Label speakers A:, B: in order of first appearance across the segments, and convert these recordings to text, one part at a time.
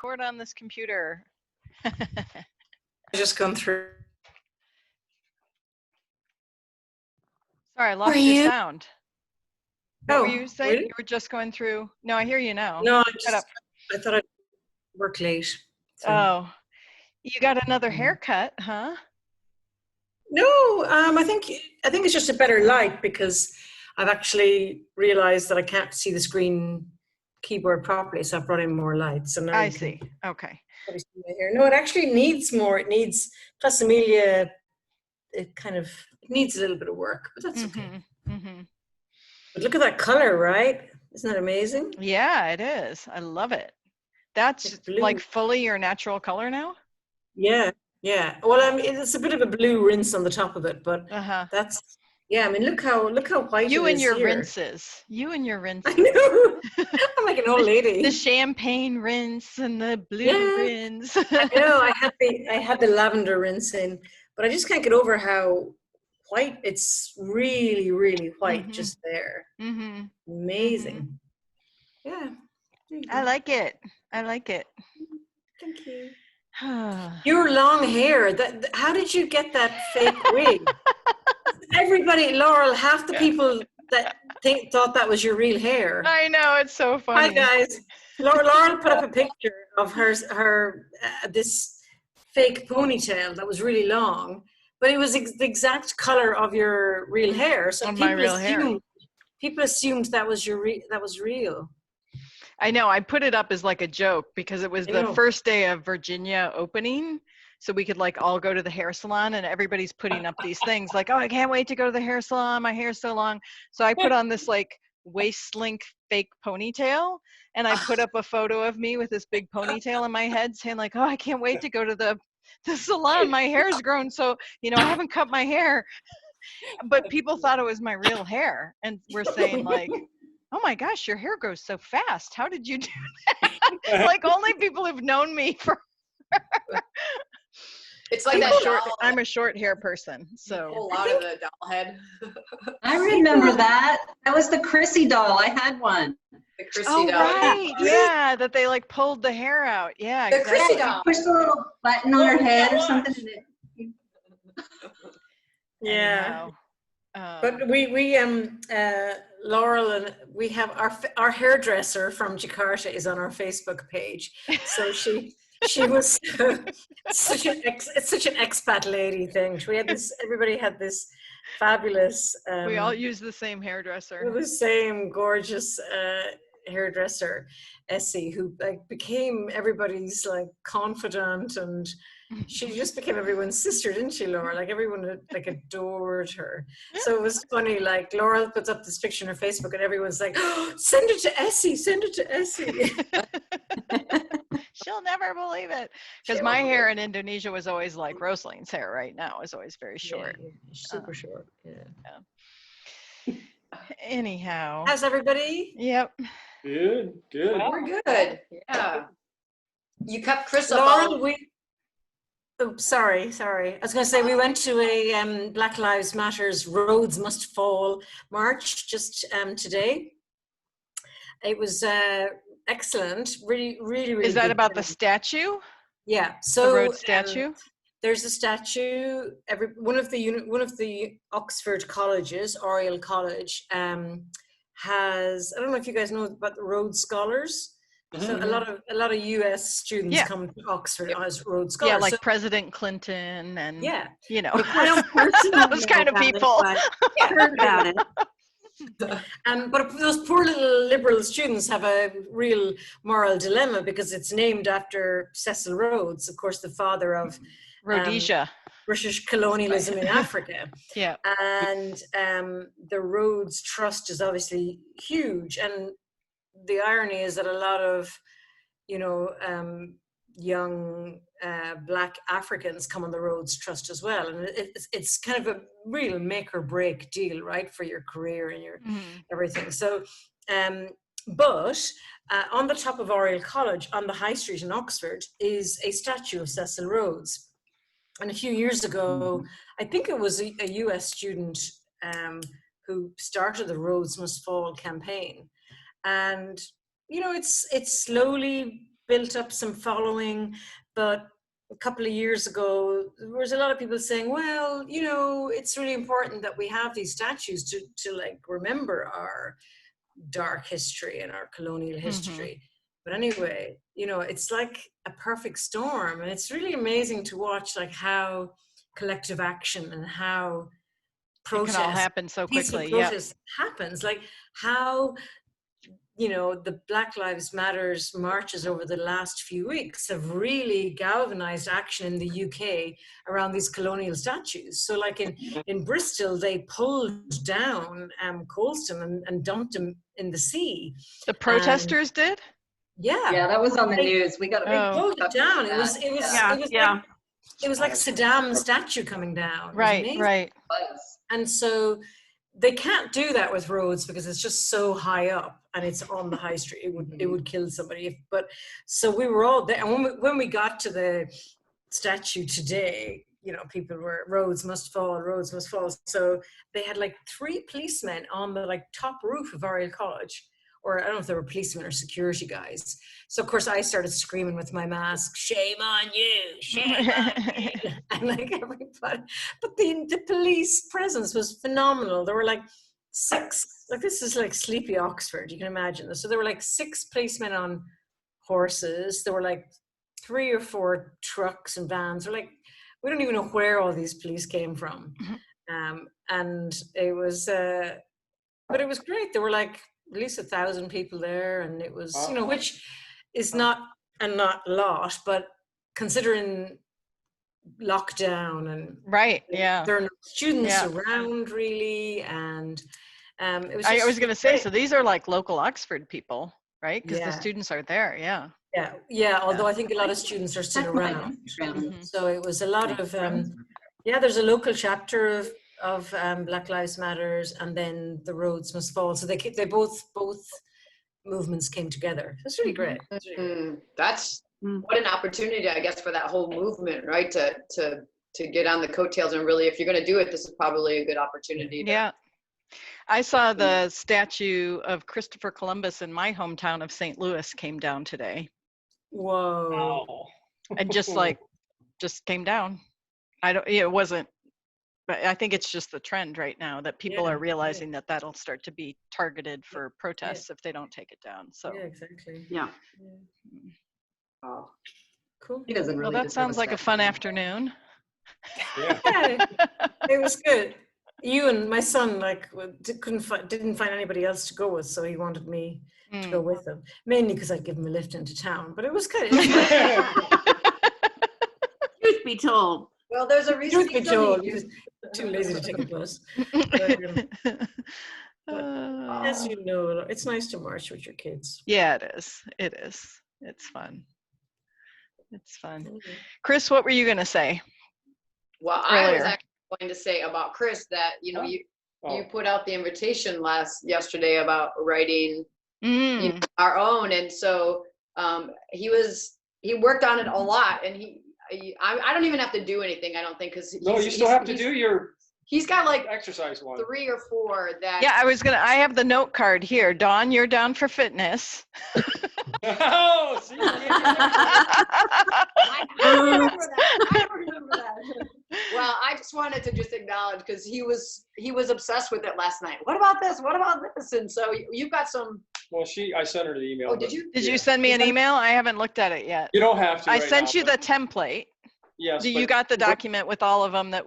A: record on this computer.
B: Just gone through.
A: Sorry, I lost your sound. What were you saying?
B: Really?
A: You were just going through. No, I hear you now.
B: No,
A: I
B: thought I'd work late. So.
A: Oh, you got another haircut, huh?
B: No, I think it's just a better light because I've actually realized that I can't see the screen keyboard properly, so I've brought in more lights. So now
A: I see. Okay.
B: See my hair. No, it actually needs more. It needs, plus Amelia, it needs a little bit of work, but that's okay.
A: Mm-hmm.
B: But look at that color, right? Isn't that amazing?
A: Yeah, it is. I love it. That's like fully your natural color now?
B: Yeah. Well, I mean, it's a bit of a blue rinse on the top of it, but that's, yeah, I mean, look how white
A: you
B: it
A: and
B: is
A: your
B: here.
A: rinses. You and your rinses.
B: I know. I'm like an old lady.
A: The champagne rinse and the blue rinse.
B: I know. I had the lavender rinse in, but I just can't get over how white. It's really, really white just there. Amazing. Yeah.
A: I like it. Thank
B: you. Your long hair. How did you get that fake wig? Everybody, Laurel, half the people that thought that was your real hair.
A: I know, it's so funny.
B: Hi guys. Laurel put up a picture of her this fake ponytail that was really long, but it was the exact color of your real hair. So people assumed that was real.
A: I know. I put it up as like a joke because it was the first day of Virginia opening. So we could like all go to the hair salon, and everybody's putting up these things like, oh, I can't wait to go to the hair salon. My hair's so long. So I put on this like waist length fake ponytail, and I put up a photo of me with this big ponytail in my head saying like, oh, I can't wait to go to the salon. My hair's grown. So, I haven't cut my hair, but people thought it was my real hair. And we're saying like, oh my gosh, your hair grows so fast. How did you do that? Like only people who've known me for
C: it's like that short.
A: I'm a short hair person, so
C: pull out of the doll head.
D: I remember that. That was the Chrissy doll. I had one.
C: The Chrissy doll.
A: Right. Yeah, that they like pulled the hair out. Yeah,
C: the Chrissy doll.
D: You pushed a little button on her head or something.
B: Yeah. But we Laurel, and we have our hairdresser from Jakarta is on our Facebook page. So she was such an expat lady thing. Everybody had this fabulous.
A: We all use the same hairdresser.
B: The same gorgeous hairdresser, Essie, who like became everybody's like confidant, and she just became everyone's sister, didn't she, Laura? Like everyone like adored her. So it was funny. Like Laura puts up this picture on her Facebook, and everyone's like, oh, "Send it to Essie! Send it to Essie!"
A: She'll never believe it, because my hair in Indonesia was always like Rosalind's hair. Right now is always very short,
B: super short. Yeah.
A: Anyhow,
B: how's everybody?
A: Yep.
E: Good.
C: Well, we're good. Yeah. You kept Chris up.
B: Laurel, sorry. I was going to say we went to a Black Lives Matter's Rhodes Must Fall march just today. It was excellent. Really.
A: Is that about the statue?
B: Yeah. So
A: the Rhodes statue.
B: There's a statue. One of the Oxford colleges, Oriel College, has. I don't know if you guys know about the Rhodes Scholars. So a lot of US students come to Oxford as Rhodes Scholars.
A: Yeah, like
B: so,
A: President Clinton and
D: I don't personally
A: those kind of people.
D: I heard about it.
B: But those poor little liberal students have a real moral dilemma because it's named after Cecil Rhodes, of course, the father of
A: Rhodesia.
B: British colonialism in Africa.
A: Yeah.
B: And the Rhodes Trust is obviously huge. And the irony is that a lot of, young Black Africans come on the Rhodes Trust as well. And it's kind of a real make or break deal, right, for your career and your everything. So, but on the top of Oriel College, on the High Street in Oxford, is a statue of Cecil Rhodes. And a few years ago, I think it was a US student who started the Rhodes Must Fall campaign. And, it's slowly built up some following, but a couple of years ago, there was a lot of people saying, well, you know, it's really important that we have these statues to like remember our dark history and our colonial history. But anyway, you know, it's like a perfect storm, and it's really amazing to watch like how collective action and how protest,
A: it can all happen so quickly.
B: Protest happens, like how, you know, the Black Lives Matters marches over the last few weeks have really galvanized action in the UK around these colonial statues. So like in Bristol, they pulled down Colston and dumped him in the sea.
A: The protesters did?
D: Yeah, that was on the news. We
B: pulled it down. It was like Saddam's statue coming down.
A: Right.
B: And so they can't do that with Rhodes because it's just so high up and it's on the high street. It would kill somebody. But so we were all there, and when we got to the statue today, you know, people were, Rhodes must fall, Rhodes must fall. So they had like 3 policemen on the like top roof of Oriel College, or I don't know if they were policemen or security guys. So of course I started screaming with my mask, "Shame on you, shame on you," and like everybody. But the police presence was phenomenal. There were like 6, like this is like sleepy Oxford, you can imagine this. So there were like 6 policemen on horses. There were like 3 or 4 trucks and vans. We're like, we don't even know where all these police came from. And it was, but it was great. There were like at least 1,000 people there, and it was, you know, which is not a lot, but considering lockdown and there are no students around really, and it was.
A: I was going to say, so these are like local Oxford people, right? Because the students are there,
B: Although I think a lot of students are still around. So it was a lot of there's a local chapter of Black Lives Matters, and then the Rhodes Must Fall. So they both movements came together. It's really great.
C: That's what an opportunity, I guess, for that whole movement, right? To get on the coattails, and really, if you're going to do it, this is probably a good opportunity.
A: I saw the statue of Christopher Columbus in my hometown of St. Louis came down today.
B: Whoa!
A: And just came down. It wasn't. But I think it's just the trend right now that people are realizing that that'll start to be targeted for protests if they don't take it down. So
B: exactly.
C: Oh,
B: cool.
D: He doesn't really.
A: Well, that sounds like a fun afternoon.
B: It was good. You and my son didn't find anybody else to go with, so he wanted me to go with him, mainly because I'd give him a lift into town. But it was good.
E: Truth be told.
C: Well, there's a reason.
B: Truth be told, he was too lazy to take a bus. As you know, it's nice to march with your kids.
A: Yeah, it is. It is. It's fun. It's fun. Chris, what were you going to say?
C: Well, I was actually going to say about Chris that, you know, you put out the invitation yesterday about writing you know, our own. And so he worked on it a lot, and I don't even have to do anything, I don't think, because
F: you still have to do your.
C: He's got like
F: exercise one.
C: 3 or 4 that.
A: Yeah, I have the note card here. Dawn, you're down for fitness.
F: Oh, see,
C: I remember that. Well, I just wanted to just acknowledge, because he was obsessed with it last night. What about this? What about this? And so you've got some.
F: Well, I sent her the email.
C: Oh, did you?
A: Did you send me an email? I haven't looked at it yet.
F: You don't have to.
A: I sent you the template.
F: Yes.
A: You got the document with all of them that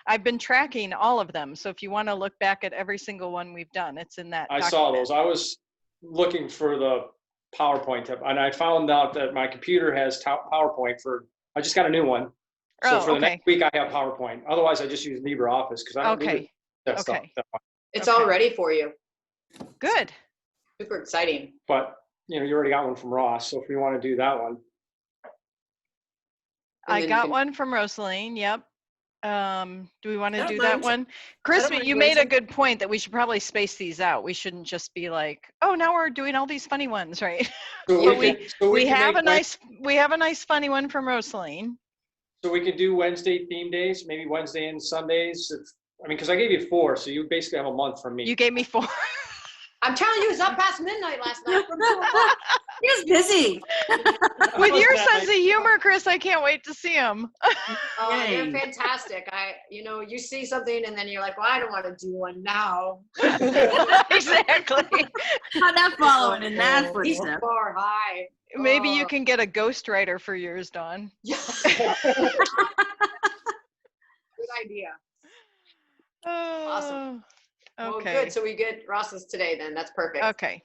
A: I've been tracking all of them. So if you want to look back at every single one we've done, it's in that document.
F: Saw those. I was looking for the PowerPoint tip, and I found out that my computer has PowerPoint I just got a new one. So for the next week, I have PowerPoint. Otherwise, I just use LibreOffice because I don't need that stuff.
C: It's all ready for you.
A: Good.
C: Super exciting.
F: But, you know, you already got one from Ross. So if we want to do that one.
A: I got one from Rosaline. Yep. Do we want to do that one? Chris, you made a good point that we should probably space these out. We shouldn't just be like, oh, now we're doing all these funny ones, right?
F: So
A: we have a nice funny one from Rosaline.
F: So we could do Wednesday theme days, maybe Wednesday and Sundays. Because I gave you 4, so you basically have a month from me.
A: You gave me 4.
C: I'm telling you, it was up past midnight last night from 2 o'clock.
E: He's busy.
A: With your sense of humor, Chris, I can't wait to see him.
C: Oh, they're fantastic. You see something and then you're like, well, I don't want to do one now.
A: Exactly.
E: I'm not following in that
C: He's
E: footstep.
C: far high.
A: Maybe you can get a ghostwriter for yours, Dawn.
C: Yeah. Good idea. Awesome.
A: Okay.
C: Well, good. So we get Ross's today then. That's perfect.
A: Okay.